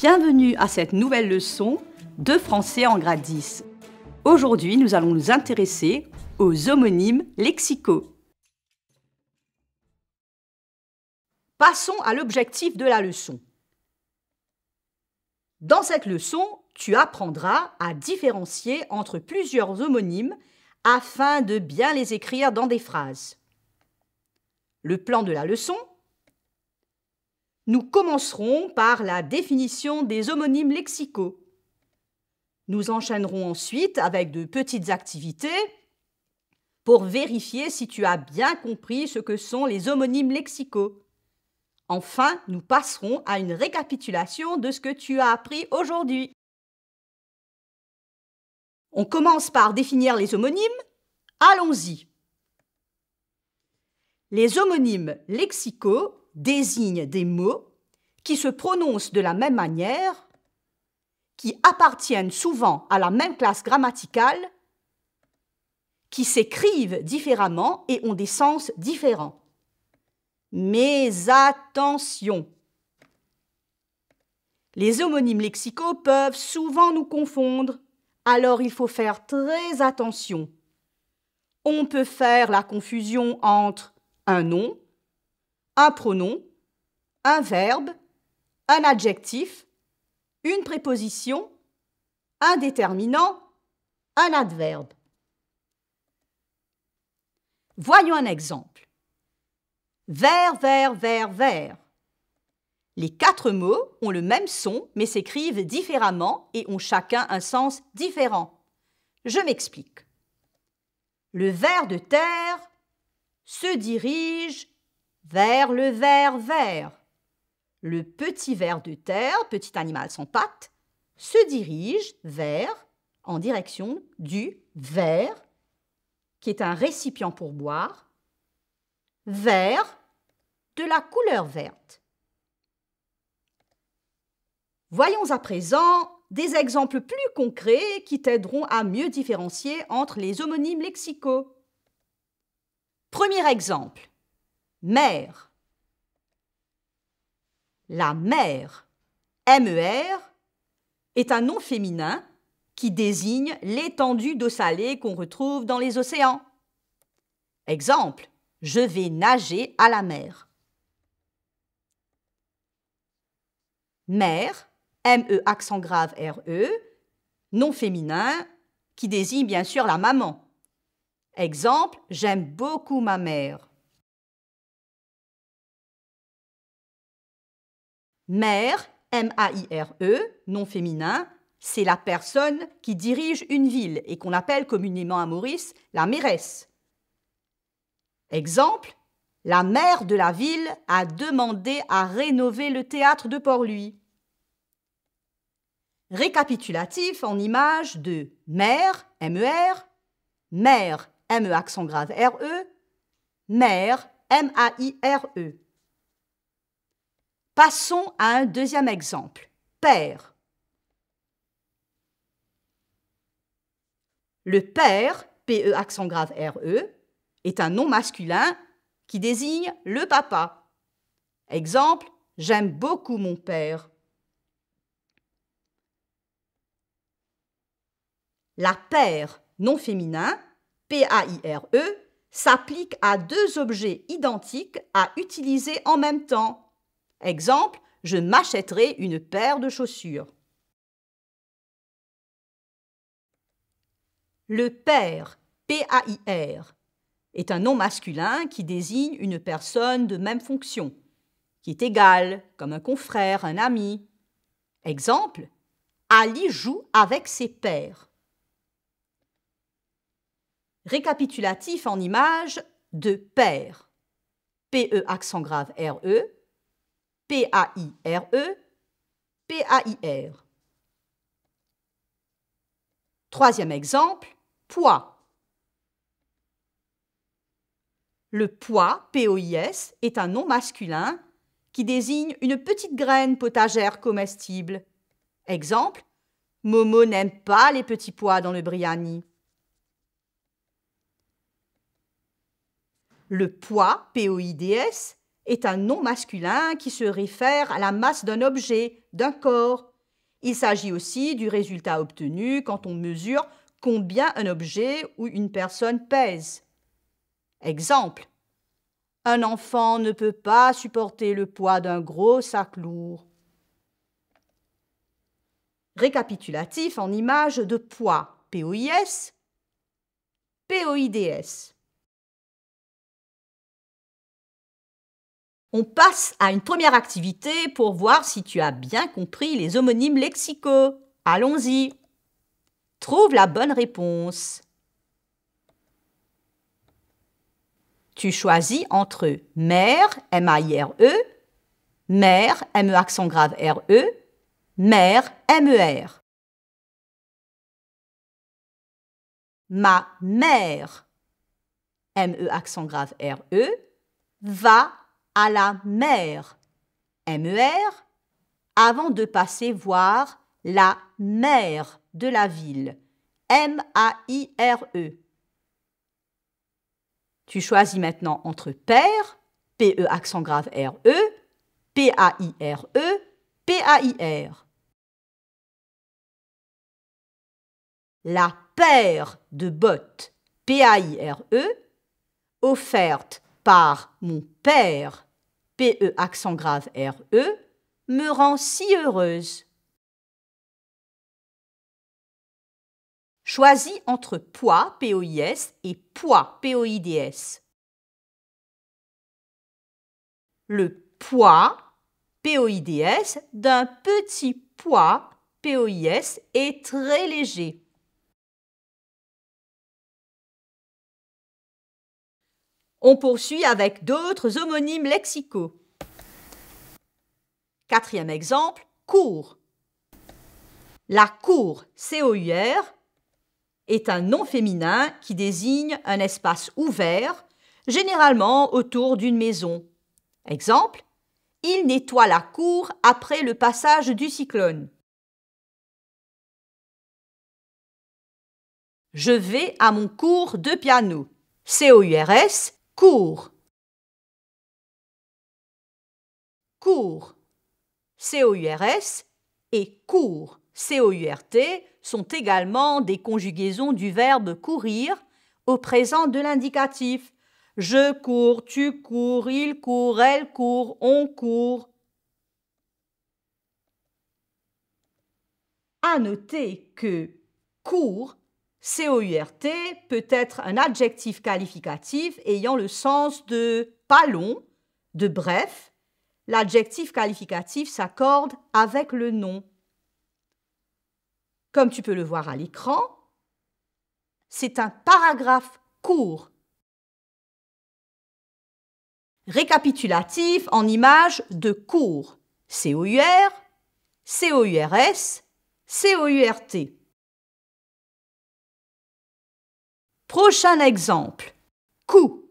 Bienvenue à cette nouvelle leçon de français en grade 10. Aujourd'hui, nous allons nous intéresser aux homonymes lexicaux. Passons à l'objectif de la leçon. Dans cette leçon, tu apprendras à différencier entre plusieurs homonymes afin de bien les écrire dans des phrases. Le plan de la leçon: nous commencerons par la définition des homonymes lexicaux. Nous enchaînerons ensuite avec de petites activités pour vérifier si tu as bien compris ce que sont les homonymes lexicaux. Enfin, nous passerons à une récapitulation de ce que tu as appris aujourd'hui. On commence par définir les homonymes. Allons-y. Les homonymes lexicaux désignent des mots qui se prononcent de la même manière, qui appartiennent souvent à la même classe grammaticale, qui s'écrivent différemment et ont des sens différents. Mais attention! Les homonymes lexicaux peuvent souvent nous confondre, alors il faut faire très attention. On peut faire la confusion entre un nom, un pronom, un verbe, un adjectif, une préposition, un déterminant, un adverbe. Voyons un exemple. Vert, vert, vert, vert. Les 4 mots ont le même son mais s'écrivent différemment et ont chacun un sens différent. Je m'explique. Le ver de terre se dirige vers le ver vert. Le petit ver de terre, petit animal sans pattes, se dirige en direction du verre, qui est un récipient pour boire, vers de la couleur verte. Voyons à présent des exemples plus concrets qui t'aideront à mieux différencier entre les homonymes lexicaux. Premier exemple. Mer. La mer, MER, est un nom féminin qui désigne l'étendue d'eau salée qu'on retrouve dans les océans. Exemple, je vais nager à la mer. Mère, ME accent grave RE, nom féminin qui désigne bien sûr la maman. Exemple, j'aime beaucoup ma mère. Maire, M-A-I-R-E, nom féminin, c'est la personne qui dirige une ville et qu'on appelle communément à Maurice la mairesse. Exemple, la maire de la ville a demandé à rénover le théâtre de Port-Louis. Récapitulatif en images de mère, MER, mère, ME accent grave RE, mère, M-A-I-R-E. Passons à un deuxième exemple. Père. Le père, PE accent grave RE, est un nom masculin qui désigne le papa. Exemple, j'aime beaucoup mon père. La paire, nom féminin, P-A-I-R-E, s'applique à 2 objets identiques à utiliser en même temps. Exemple, je m'achèterai une paire de chaussures. Le père, P-A-I-R, est un nom masculin qui désigne une personne de même fonction, qui est égale, comme un confrère, un ami. Exemple, Ali joue avec ses pairs. Récapitulatif en images de père, P-E accent grave R-E, P-A-I-R-E, P-A-I-R. Troisième exemple, pois. Le pois, P-O-I-S, est un nom masculin qui désigne une petite graine potagère comestible. Exemple, Momo n'aime pas les petits pois dans le biryani. Le poids, P-O-I-D-S, est un nom masculin qui se réfère à la masse d'un objet, d'un corps, Il s'agit aussi du résultat obtenu quand on mesure combien un objet ou une personne pèse. Exemple. Un enfant ne peut pas supporter le poids d'un gros sac lourd. Récapitulatif en images de poids. POIS, POIDS. On passe à une première activité pour voir si tu as bien compris les homonymes lexicaux. Allons-y. Trouve la bonne réponse. Tu choisis entre mère, M-A-I-R-E, mère, M-E accent grave R-E, mère, M-E-R. Ma mère, M-E accent grave R-E, va à la mer, M-E-R, avant de passer voir la mère de la ville, M-A-I-R-E. Tu choisis maintenant entre père, P-E accent grave R-E, P-A-I-R-E, P-A-I-R. La paire de bottes, P-A-I-R-E, offerte par mon père, P-E accent grave R-E, me rend si heureuse. Choisis entre poids, P-O-I-S, et poids, P-O-I-D-S. Le poids, P-O-I-D-S, d'un petit pois, P-O-I-S, est très léger. On poursuit avec d'autres homonymes lexicaux. Quatrième exemple, cour. La cour, C-O-U-R, est un nom féminin qui désigne un espace ouvert, généralement autour d'une maison. Exemple, il nettoie la cour après le passage du cyclone. Je vais à mon cours de piano. C-O-U-R-S, cours. Cours, C-O-U-R-S, et court, C-O-U-R-T, sont également des conjugaisons du verbe courir au présent de l'indicatif. Je cours, tu cours, il court, elle court, on court. À noter que court, C-O-U-R-T, peut être un adjectif qualificatif ayant le sens de pas long, de bref. L'adjectif qualificatif s'accorde avec le nom. Comme tu peux le voir à l'écran, c'est un paragraphe court. Récapitulatif en images de cours. C-O-U-R, C-O-U-R-S, C-O-U-R-T. Prochain exemple. Cou.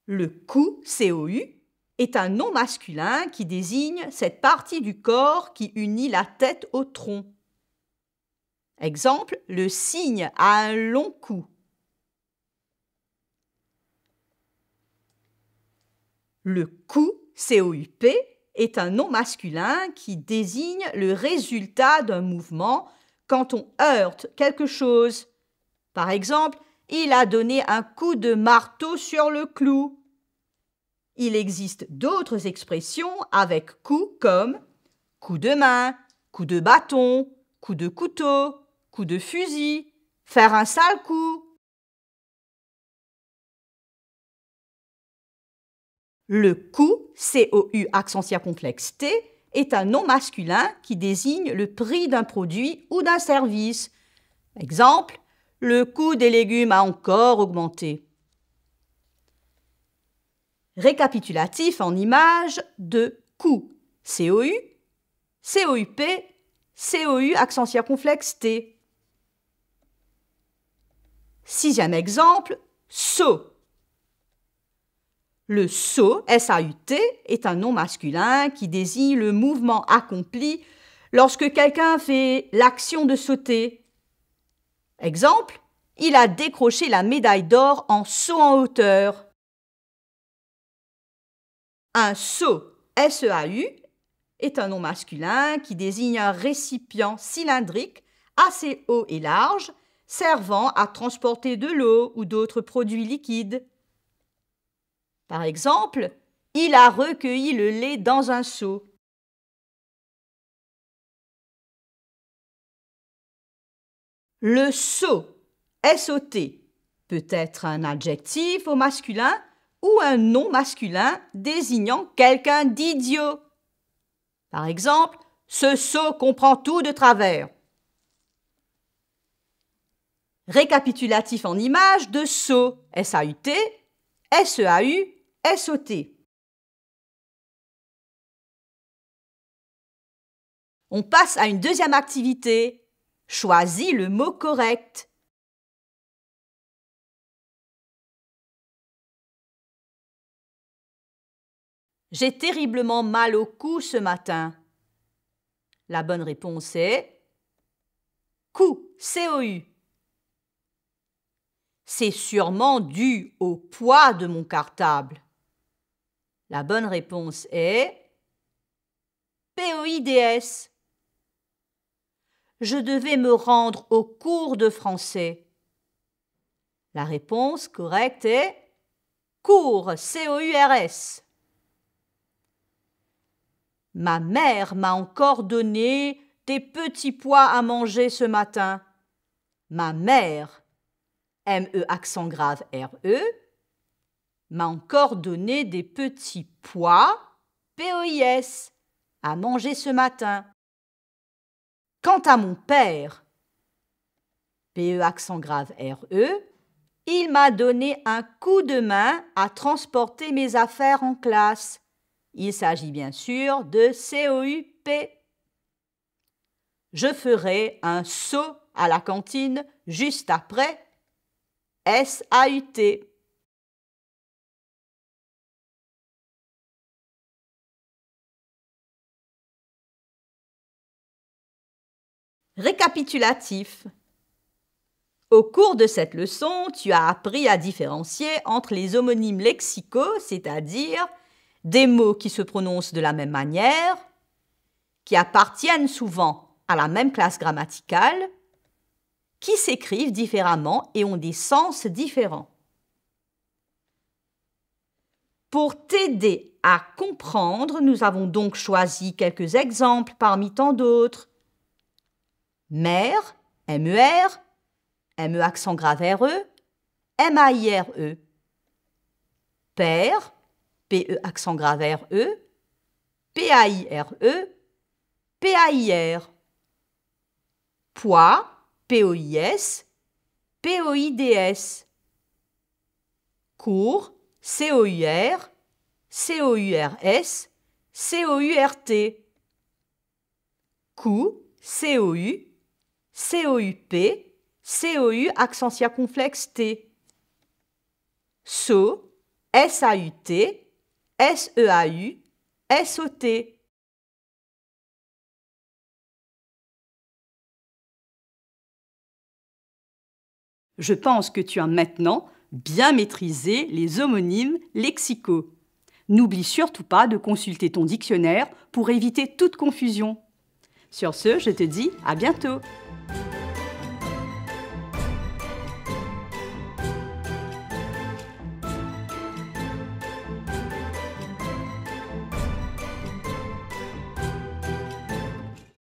Le cou, C-O-U, est un nom masculin qui désigne cette partie du corps qui unit la tête au tronc. Exemple, le cygne a un long cou. Le coup, C-O-U-P, est un nom masculin qui désigne le résultat d'un mouvement quand on heurte quelque chose. Par exemple, il a donné un coup de marteau sur le clou. Il existe d'autres expressions avec coup comme coup de main, coup de bâton, coup de couteau, coup de fusil, faire un sale coup. Le coup, C-O-U accent circonflexe T, est un nom masculin qui désigne le prix d'un produit ou d'un service. Exemple, le coût des légumes a encore augmenté. Récapitulatif en images de coût. C-O-U, C-O-U-P, C-O-U accent circonflexe T. Sixième exemple, saut. Le saut, S-A-U-T, est un nom masculin qui désigne le mouvement accompli lorsque quelqu'un fait l'action de sauter. Exemple, il a décroché la médaille d'or en saut en hauteur. Un saut, S-E-A-U, est un nom masculin qui désigne un récipient cylindrique assez haut et large, servant à transporter de l'eau ou d'autres produits liquides. Par exemple, il a recueilli le lait dans un seau. Le sot, S-O-T, peut être un adjectif au masculin ou un nom masculin désignant quelqu'un d'idiot. Par exemple, ce sot comprend tout de travers. Récapitulatif en images de sot, S-A-U-T, S-E-A-U, S-O-T. On passe à une deuxième activité. Choisis le mot correct. J'ai terriblement mal au cou ce matin. La bonne réponse est cou, C-O-U. C'est sûrement dû au poids de mon cartable. La bonne réponse est P-O-I-D-S. Je devais me rendre au cours de français. La réponse correcte est cours, C-O-U-R-S. Ma mère m'a encore donné des petits pois à manger ce matin. Ma mère, M-E accent grave R-E, m'a encore donné des petits pois, P-O-I-S, à manger ce matin. Quant à mon père, P-E accent grave R-E, il m'a donné un coup de main à transporter mes affaires en classe. Il s'agit bien sûr de C-O-U-P. Je ferai un saut à la cantine juste après S-A-U-T. Récapitulatif. Au cours de cette leçon, tu as appris à différencier entre les homonymes lexicaux, c'est-à-dire des mots qui se prononcent de la même manière, qui appartiennent souvent à la même classe grammaticale, qui s'écrivent différemment et ont des sens différents. Pour t'aider à comprendre, nous avons donc choisi quelques exemples parmi tant d'autres. Mère, M-E-R, M-E accent grave R-E, M-A-I-R-E. Père, P-E accent grave R-E, P-A-I-R-E, P-A-I-R. Poids, P-O-I-S, P-O-I-D-S. Cours, C-O-U-R, C-O-U-R-S, C-O-U-R-T. Cou, C-O-U, C-O-U-P, C-O-U accent circonflexe T. Saut, S-A-U-T, S-E-A-U, S-O-T. Je pense que tu as maintenant bien maîtrisé les homonymes lexicaux. N'oublie surtout pas de consulter ton dictionnaire pour éviter toute confusion. Sur ce, je te dis à bientôt.